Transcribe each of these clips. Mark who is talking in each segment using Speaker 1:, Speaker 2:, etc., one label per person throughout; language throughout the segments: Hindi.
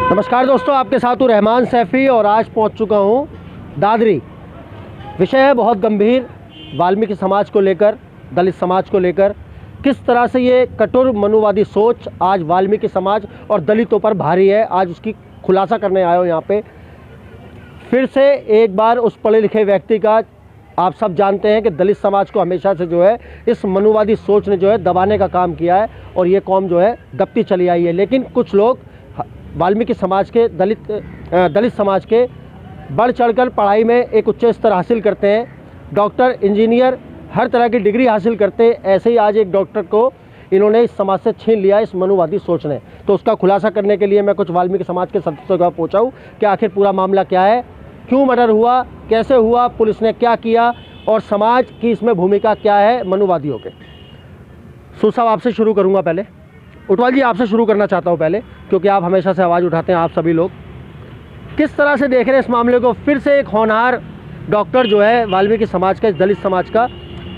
Speaker 1: नमस्कार दोस्तों, आपके साथ हूँ रहमान सैफ़ी और आज पहुँच चुका हूँ दादरी। विषय है बहुत गंभीर, वाल्मीकि समाज को लेकर, दलित समाज को लेकर। किस तरह से ये कठोर मनुवादी सोच आज वाल्मीकि समाज और दलितों पर भारी है, आज उसकी खुलासा करने आए हो यहाँ पे। फिर से एक बार उस पढ़े लिखे व्यक्ति का, आप सब जानते हैं कि दलित समाज को हमेशा से जो है इस मनुवादी सोच ने जो है दबाने का काम किया है और ये कौम जो है दबती चली आई है। लेकिन कुछ लोग वाल्मीकि समाज के, दलित समाज के बढ़ चढ़कर पढ़ाई में एक उच्च स्तर हासिल करते हैं, डॉक्टर, इंजीनियर, हर तरह की डिग्री हासिल करते हैं। ऐसे ही आज एक डॉक्टर को इन्होंने इस समाज से छीन लिया इस मनुवादी सोच ने। तो उसका खुलासा करने के लिए मैं कुछ वाल्मीकि समाज के सदस्यों का पहुँचा हूँ कि आखिर पूरा मामला क्या है, क्यों मर्डर हुआ, कैसे हुआ, पुलिस ने क्या किया और समाज की इसमें भूमिका क्या है मनुवादियों के। साहब, आपसे शुरू करूँगा पहले। उटवाल जी, आपसे शुरू करना चाहता हूँ पहले, क्योंकि आप हमेशा से आवाज़ उठाते हैं। आप सभी लोग किस तरह से देख रहे हैं इस मामले को? फिर से एक होनहार डॉक्टर जो है वाल्मीकि समाज का, इस दलित समाज का,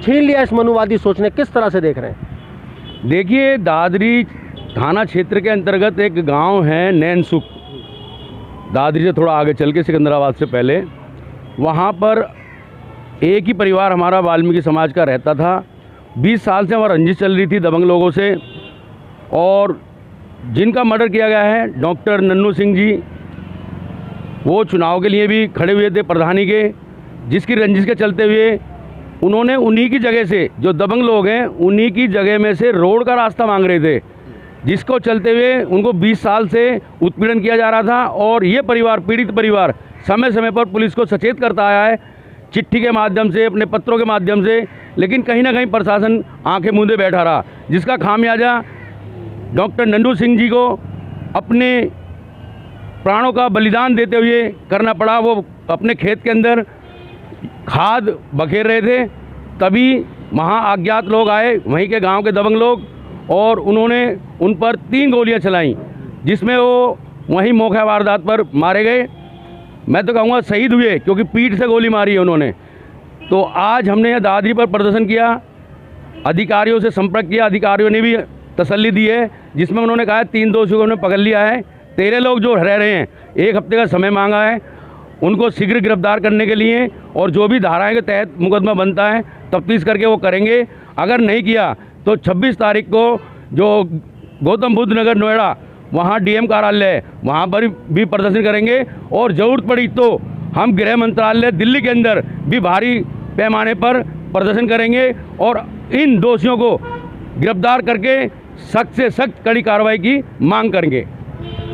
Speaker 1: छीन लिया इस मनुवादी सोच ने, किस तरह से देख रहे हैं?
Speaker 2: देखिए, दादरी थाना क्षेत्र के अंतर्गत एक गांव है नैनसुख, दादरी से थोड़ा आगे चल के सिकंदराबाद से पहले। वहाँ पर एक ही परिवार हमारा वाल्मीकि समाज का रहता था। 20 साल से हमारी रंजिश चल रही थी दबंग लोगों से। और जिनका मर्डर किया गया है डॉक्टर नन्नू सिंह जी, वो चुनाव के लिए भी खड़े हुए थे प्रधानी के, जिसकी रंजिश के चलते हुए उन्होंने उन्हीं की जगह से, जो दबंग लोग हैं उन्हीं की जगह में से रोड का रास्ता मांग रहे थे, जिसको चलते हुए उनको 20 साल से उत्पीड़न किया जा रहा था। और ये परिवार, पीड़ित परिवार, समय समय पर पुलिस को सचेत करता आया है, चिट्ठी के माध्यम से, अपने पत्रों के माध्यम से, लेकिन कहीं ना कहीं प्रशासन आंखें मूंदे बैठा रहा, जिसका खामियाजा डॉक्टर नन्नू सिंह जी को अपने प्राणों का बलिदान देते हुए करना पड़ा। वो अपने खेत के अंदर खाद बखेर रहे थे, तभी वहाँ अज्ञात लोग आए, वहीं के गांव के दबंग लोग, और उन्होंने उन पर 3 गोलियां चलाईं, जिसमें वो वहीं मौका वारदात पर मारे गए। मैं तो कहूँगा शहीद हुए, क्योंकि पीठ से गोली मारी है उन्होंने। तो आज हमने यह दादरी पर प्रदर्शन किया, अधिकारियों से संपर्क किया, अधिकारियों ने भी तसल्ली दी है, जिसमें उन्होंने कहा 3 दोषियों को उन्होंने पकड़ लिया है। 13 लोग जो रह रहे हैं, 1 हफ्ते का समय मांगा है उनको शीघ्र गिरफ्तार करने के लिए, और जो भी धाराएं के तहत मुकदमा बनता है तफ्तीश करके वो करेंगे। अगर नहीं किया तो 26 तारीख को जो गौतम बुद्ध नगर नोएडा, वहाँ डीएम कार्यालय है, वहाँ पर भी प्रदर्शन करेंगे। और ज़रूरत पड़ी तो हम गृह मंत्रालय दिल्ली के अंदर भी भारी पैमाने पर प्रदर्शन करेंगे और इन दोषियों को गिरफ्तार करके सख्त से सख्त कड़ी कार्रवाई की मांग करेंगे।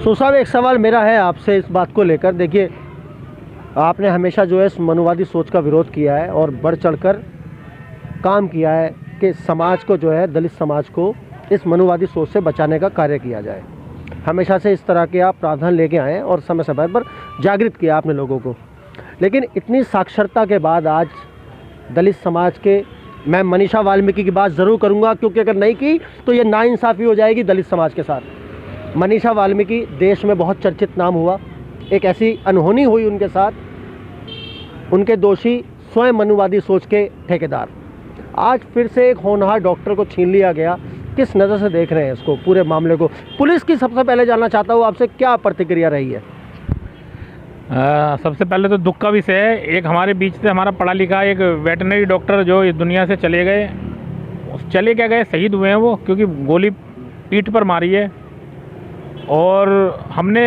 Speaker 1: साहब, एक सवाल मेरा है आपसे इस बात को लेकर। देखिए, आपने हमेशा जो है इस मनुवादी सोच का विरोध किया है और बढ़ चढ़कर काम किया है कि समाज को जो है, दलित समाज को इस मनुवादी सोच से बचाने का कार्य किया जाए। हमेशा से इस तरह के आप प्रावधान लेके आए और समय समय पर जागृत किया आपने लोगों को। लेकिन इतनी साक्षरता के बाद आज दलित समाज के, मैं मनीषा वाल्मीकि की बात ज़रूर करूंगा, क्योंकि अगर नहीं की तो ये नाइंसाफ़ी हो जाएगी दलित समाज के साथ। मनीषा वाल्मीकि देश में बहुत चर्चित नाम हुआ, एक ऐसी अनहोनी हुई उनके साथ, उनके दोषी स्वयं मनुवादी सोच के ठेकेदार। आज फिर से एक होनहार डॉक्टर को छीन लिया गया। किस नज़र से देख रहे हैं इसको, पूरे मामले को? पुलिस की सबसे पहले जानना चाहता हूँ आपसे, क्या प्रतिक्रिया रही है?
Speaker 3: सबसे पहले तो दुख का विषय है, एक हमारे बीच से हमारा पढ़ा लिखा एक वेटनरी डॉक्टर जो इस दुनिया से चले गए, चले क्या गए, शहीद हुए हैं वो, क्योंकि गोली पीठ पर मारी है। और हमने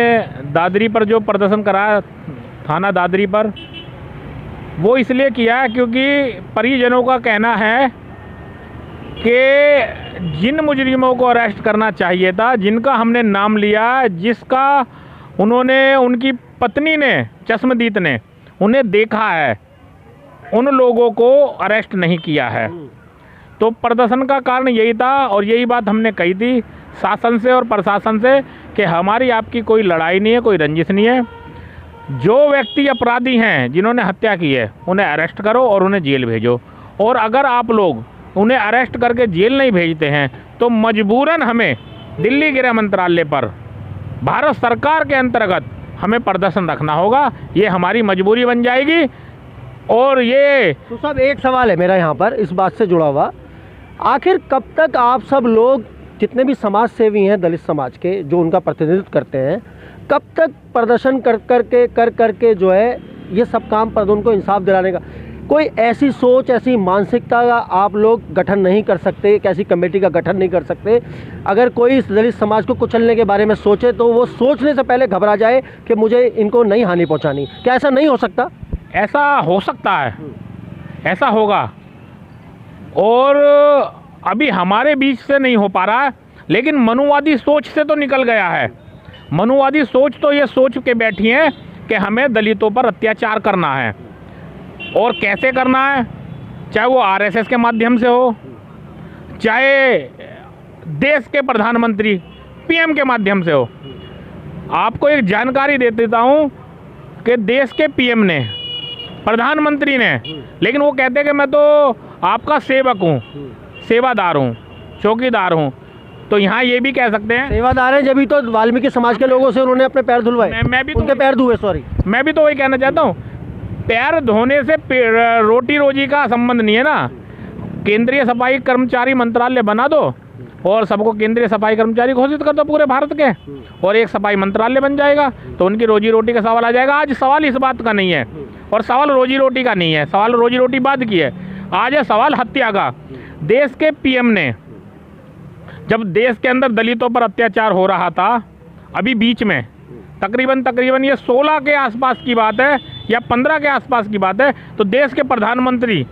Speaker 3: दादरी पर जो प्रदर्शन कराया, थाना दादरी पर, वो इसलिए किया क्योंकि परिजनों का कहना है कि जिन मुजरिमों को अरेस्ट करना चाहिए था, जिनका हमने नाम लिया, जिसका उन्होंने, उनकी पत्नी ने, चश्मदीद ने उन्हें देखा है, उन लोगों को अरेस्ट नहीं किया है। तो प्रदर्शन का कारण यही था और यही बात हमने कही थी शासन से और प्रशासन से कि हमारी आपकी कोई लड़ाई नहीं है, कोई रंजिश नहीं है। जो व्यक्ति अपराधी हैं, जिन्होंने हत्या की है, उन्हें अरेस्ट करो और उन्हें जेल भेजो। और अगर आप लोग उन्हें अरेस्ट करके जेल नहीं भेजते हैं तो मजबूरन हमें दिल्ली गृह मंत्रालय पर भारत सरकार के अंतर्गत हमें प्रदर्शन रखना होगा। ये हमारी मजबूरी बन जाएगी। और ये
Speaker 1: तो साहब, एक सवाल है मेरा यहाँ पर इस बात से जुड़ा हुआ, आखिर कब तक आप सब लोग जितने भी समाज सेवी हैं दलित समाज के, जो उनका प्रतिनिधित्व करते हैं, कब तक प्रदर्शन कर करके जो है ये सब काम पर उनको इंसाफ दिलाने का कोई ऐसी सोच, ऐसी मानसिकता का आप लोग गठन नहीं कर सकते? एक ऐसी कमेटी का गठन नहीं कर सकते? अगर कोई इस दलित समाज को कुचलने के बारे में सोचे तो वो सोचने से पहले घबरा जाए कि मुझे इनको नहीं हानि पहुंचानी। क्या ऐसा नहीं हो सकता?
Speaker 3: ऐसा हो सकता है, ऐसा होगा, और अभी हमारे बीच से नहीं हो पा रहा है, लेकिन मनुवादी सोच से तो निकल गया है। मनुवादी सोच तो ये सोच के बैठी है कि हमें दलितों पर अत्याचार करना है, और कैसे करना है, चाहे वो आरएसएस के माध्यम से हो, चाहे देश के प्रधानमंत्री पीएम के माध्यम से हो। आपको एक जानकारी दे देता हूँ कि देश के पीएम ने, प्रधानमंत्री ने, लेकिन वो कहते हैं कि मैं तो आपका सेवक हूँ, सेवादार हूँ, चौकीदार हूँ। तो यहाँ ये भी कह सकते हैं
Speaker 1: सेवादार हैं, जब तो वाल्मीकि समाज के लोगों से उन्होंने अपने पैर धुलवाए।
Speaker 3: मैं भी
Speaker 1: उनके पैर धुए, सॉरी,
Speaker 3: मैं भी तो वही कहना चाहता हूँ। पैर धोने से रोटी रोजी का संबंध नहीं है ना। केंद्रीय सफाई कर्मचारी मंत्रालय बना दो और सबको केंद्रीय सफाई कर्मचारी घोषित कर दो पूरे भारत के, और एक सफाई मंत्रालय बन जाएगा, तो उनकी रोजी रोटी का सवाल आ जाएगा। आज सवाल इस बात का नहीं है, और सवाल रोजी रोटी का नहीं है, सवाल रोजी रोटी बाद की है। आज है सवाल हत्या का। देश के पीएम ने, जब देश के अंदर दलितों पर अत्याचार हो रहा था, अभी बीच में तकरीबन ये 16 के आसपास की बात है या 15 के आसपास की बात है, तो देश के प्रधानमंत्री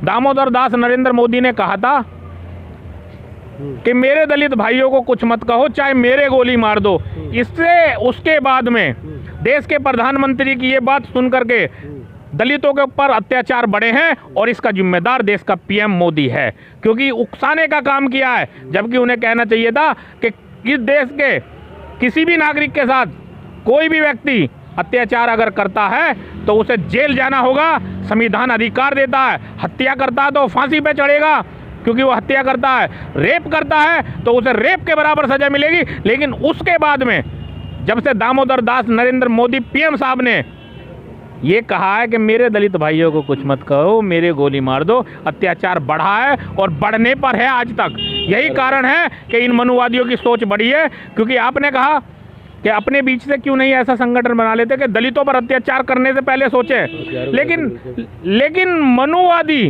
Speaker 3: दामोदर दास नरेंद्र मोदी ने कहा था कि मेरे दलित भाइयों को कुछ मत कहो, चाहे मेरे गोली मार दो। इससे उसके बाद में देश के प्रधानमंत्री की ये बात सुन करके दलितों के ऊपर अत्याचार बढ़े हैं, और इसका जिम्मेदार देश का पीएम मोदी है, क्योंकि उकसाने का काम किया है, जबकि उन्हें कहना चाहिए था कि इस देश के किसी भी नागरिक के साथ कोई भी व्यक्ति अत्याचार अगर करता है तो उसे जेल जाना होगा। संविधान अधिकार देता है, हत्या करता है तो फांसी पे चढ़ेगा क्योंकि वो हत्या करता है, रेप करता है तो उसे रेप के बराबर सजा मिलेगी। लेकिन उसके बाद में जब से दामोदर दास नरेंद्र मोदी पीएम साहब ने ये कहा है कि मेरे दलित भाइयों को कुछ मत कहो, मेरे गोली मार दो, अत्याचार बढ़ा है और बढ़ने पर है आज तक। यही कारण है कि इन मनुवादियों की सोच बढ़ी है, क्योंकि आपने कहा कि अपने बीच से क्यों नहीं ऐसा संगठन बना लेते कि दलितों पर अत्याचार करने से पहले सोचे। लेकिन मनुवादी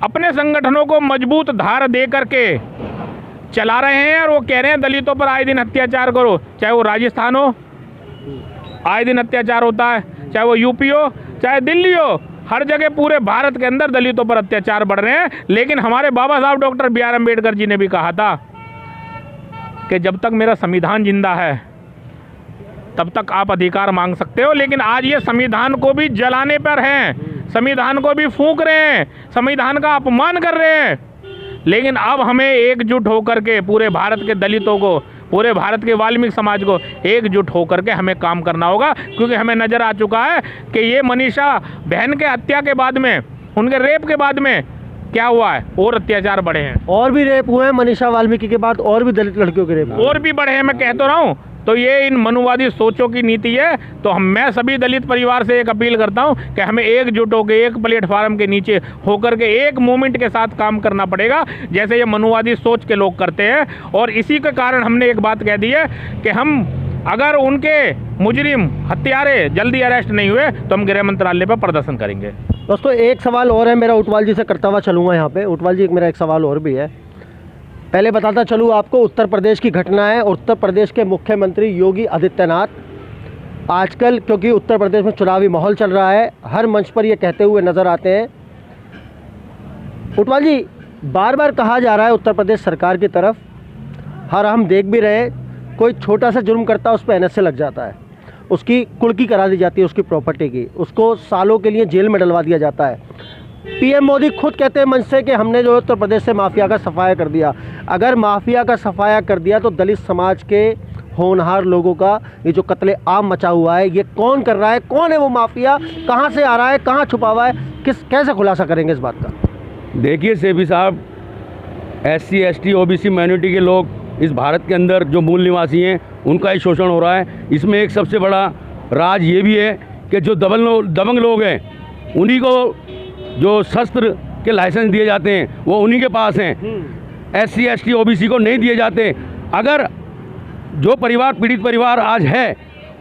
Speaker 3: अपने संगठनों को मजबूत धार दे करके चला रहे हैं, और वो कह रहे हैं दलितों पर आए दिन अत्याचार करो। चाहे वो राजस्थान हो, आए दिन अत्याचार होता है, चाहे वो यूपी हो, चाहे दिल्ली हो, हर जगह पूरे भारत के अंदर दलितों पर अत्याचार बढ़ रहे हैं। लेकिन हमारे बाबा साहब डॉक्टर B.R. अम्बेडकर जी ने भी कहा था कि जब तक मेरा संविधान जिंदा है तब तक आप अधिकार मांग सकते हो। लेकिन आज ये संविधान को भी जलाने पर हैं, संविधान को भी फूंक रहे हैं, संविधान का अपमान कर रहे हैं। लेकिन अब हमें एकजुट होकर के पूरे भारत के दलितों को, पूरे भारत के वाल्मीकि समाज को एकजुट होकर के हमें काम करना होगा, क्योंकि हमें नज़र आ चुका है कि ये मनीषा बहन के हत्या के बाद में, उनके रेप के बाद में क्या हुआ है, और अत्याचार बढ़े हैं।
Speaker 1: और भी रेप हुए हैं मनीषा वाल्मीकि के बाद, और भी दलित लड़कियों के रेप
Speaker 3: और भी बढ़े हैं। मैं कह तो रहा हूँ, तो ये इन मनुवादी सोचों की नीति है। तो मैं सभी दलित परिवार से एक अपील करता हूं कि हमें एकजुट होकर एक प्लेटफार्म के नीचे होकर के एक मूवमेंट के साथ काम करना पड़ेगा, जैसे ये मनुवादी सोच के लोग करते हैं। और इसी के कारण हमने एक बात कह दी है कि हम अगर उनके मुजरिम हत्यारे जल्दी अरेस्ट नहीं हुए तो हम गृह मंत्रालय पर प्रदर्शन करेंगे।
Speaker 1: दोस्तों एक सवाल और है मेरा, ऊटवाल जी से करता हुआ चलूँगा यहाँ पे। ऊटवाल जी, मेरा एक सवाल और भी है। पहले बताता चलूँ आपको, उत्तर प्रदेश की घटना है। उत्तर प्रदेश के मुख्यमंत्री योगी आदित्यनाथ आजकल, क्योंकि उत्तर प्रदेश में चुनावी माहौल चल रहा है, हर मंच पर ये कहते हुए नज़र आते हैं। ऊटवाल जी, बार बार कहा जा रहा है उत्तर प्रदेश सरकार की तरफ, हम देख भी रहे, कोई छोटा सा जुर्म करता है उस पर NSA लग जाता है, उसकी कुर्की करा दी जाती है, उसकी प्रॉपर्टी की, उसको सालों के लिए जेल में डलवा दिया जाता है। पीएम मोदी खुद कहते हैं मंच से कि हमने जो उत्तर प्रदेश से माफिया का सफाया कर दिया। अगर माफिया का सफाया कर दिया तो दलित समाज के होनहार लोगों का ये जो कत्ले आम मचा हुआ है, ये कौन कर रहा है, कौन है वो माफिया, कहाँ से आ रहा है, कहाँ छुपा हुआ है, कैसे खुलासा करेंगे इस बात का?
Speaker 2: देखिए सेबी साहब, SC ST OBC माइनॉरिटी के लोग इस भारत के अंदर जो मूल निवासी हैं उनका ही शोषण हो रहा है। इसमें एक सबसे बड़ा राज ये भी है कि जो दबंग लोग हैं उन्हीं को जो शस्त्र के लाइसेंस दिए जाते हैं वो उन्हीं के पास हैं, SC ST OBC को नहीं दिए जाते। अगर जो परिवार, पीड़ित परिवार आज है,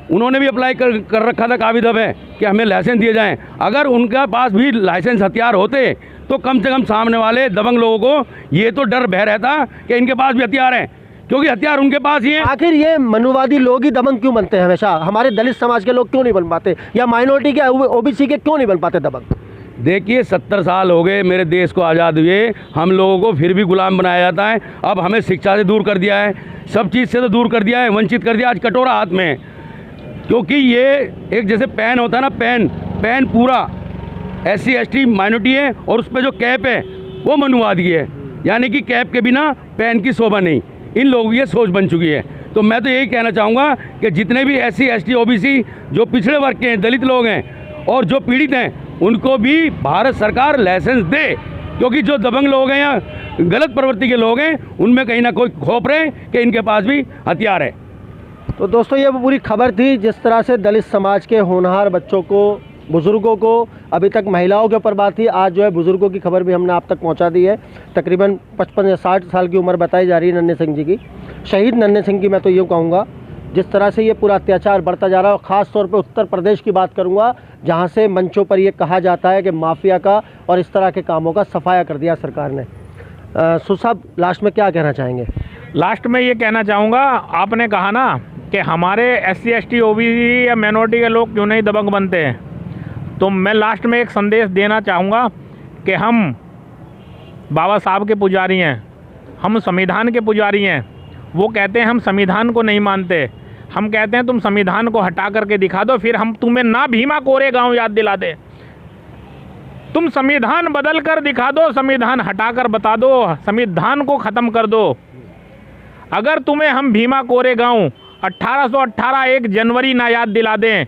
Speaker 2: उन्होंने भी अप्लाई कर रखा था काबिज है कि हमें लाइसेंस दिए जाएं। अगर उनके पास भी लाइसेंस हथियार होते तो कम से कम सामने वाले दबंग लोगों को ये तो डर भय रहता कि इनके पास भी हथियार हैं, क्योंकि हथियार उनके पास ही हैं।
Speaker 1: आखिर ये मनुवादी लोग ही दबंग क्यों बनते हैं हमेशा? हमारे दलित समाज के लोग क्यों नहीं बन पाते, या माइनॉरिटी के ओबीसी के क्यों नहीं बन पाते दबंग?
Speaker 2: देखिए 70 साल हो गए मेरे देश को आज़ाद हुए, हम लोगों को फिर भी गुलाम बनाया जाता है। अब हमें शिक्षा से दूर कर दिया है, सब चीज़ से तो दूर कर दिया है, वंचित कर दिया। आज कटोरा हाथ में है, क्योंकि ये एक जैसे पेन होता है ना, पेन पूरा SC ST माइनॉरिटी है, और उस पर जो कैप है वो मनुवादी है, यानी कि कैप के बिना पेन की शोभा नहीं। इन लोगों की ये सोच बन चुकी है। तो मैं तो यही कहना चाहूँगा कि जितने भी SC ST OBC जो पिछड़े वर्ग के हैं, दलित लोग हैं और जो पीड़ित हैं, उनको भी भारत सरकार लाइसेंस दे, क्योंकि जो दबंग लोग हैं या गलत प्रवृत्ति के लोग हैं, उनमें कहीं ना कोई खौफ रहे कि इनके पास भी हथियार है।
Speaker 1: तो दोस्तों ये पूरी खबर थी, जिस तरह से दलित समाज के होनहार बच्चों को, बुज़ुर्गों को, अभी तक महिलाओं के ऊपर बात थी, आज जो है बुज़ुर्गों की खबर भी हमने आप तक पहुंचा दी है। तकरीबन 55 या 60 साल की उम्र बताई जा रही है नन्हे सिंह जी की, शहीद नन्हे सिंह की। मैं तो यूँ कहूँगा जिस तरह से ये पूरा अत्याचार बढ़ता जा रहा है, और ख़ास तौर पे उत्तर प्रदेश की बात करूँगा, जहाँ से मंचों पर ये कहा जाता है कि माफिया का और इस तरह के कामों का सफाया कर दिया सरकार ने। साहब लास्ट में क्या कहना चाहेंगे?
Speaker 3: लास्ट में ये कहना चाहूँगा, आपने कहा ना कि हमारे SC ST OBC या माइनॉरिटी के लोग क्यों नहीं दबंग बनते हैं, तो मैं लास्ट में एक संदेश देना चाहूँगा कि हम बाबा साहब के पुजारी हैं, हम संविधान के पुजारी हैं। वो कहते हैं हम संविधान को नहीं मानते, हम कहते हैं तुम संविधान को हटा करके दिखा दो, फिर हम तुम्हें ना भीमा कोरेगांव याद दिला दे। तुम संविधान बदल कर दिखा दो, संविधान हटा कर बता दो, संविधान को ख़त्म कर दो। अगर तुम्हें हम भीमा कोरेगांव 1818 1 जनवरी ना याद दिला दें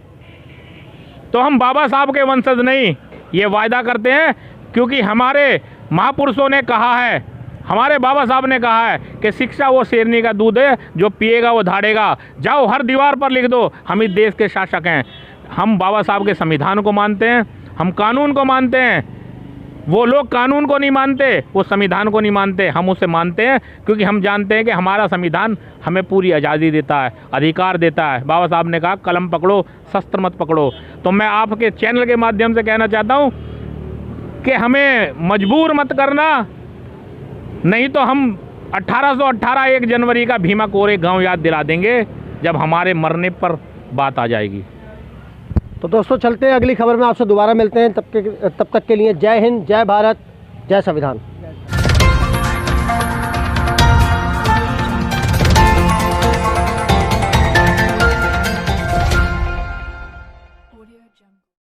Speaker 3: तो हम बाबा साहब के वंशज नहीं, ये वायदा करते हैं। क्योंकि हमारे महापुरुषों ने कहा है, हमारे बाबा साहब ने कहा है कि शिक्षा वो शेरनी का दूध है, जो पिएगा वो धाड़ेगा। जाओ हर दीवार पर लिख दो, हम इस देश के शासक हैं। हम बाबा साहब के संविधान को मानते हैं, हम कानून को मानते हैं। वो लोग कानून को नहीं मानते, वो संविधान को नहीं मानते, हम उसे मानते हैं, क्योंकि हम जानते हैं कि हमारा संविधान हमें पूरी आज़ादी देता है, अधिकार देता है। बाबा साहब ने कहा कलम पकड़ो, शस्त्र मत पकड़ो। तो मैं आपके चैनल के माध्यम से कहना चाहता हूँ कि हमें मजबूर मत करना, नहीं तो हम 1818 1 जनवरी का भीमा कोरेगांव याद दिला देंगे जब हमारे मरने पर बात आ जाएगी।
Speaker 1: तो दोस्तों चलते हैं, अगली खबर में आपसे दोबारा मिलते हैं। तब तक के लिए जय हिंद, जय भारत, जय संविधान।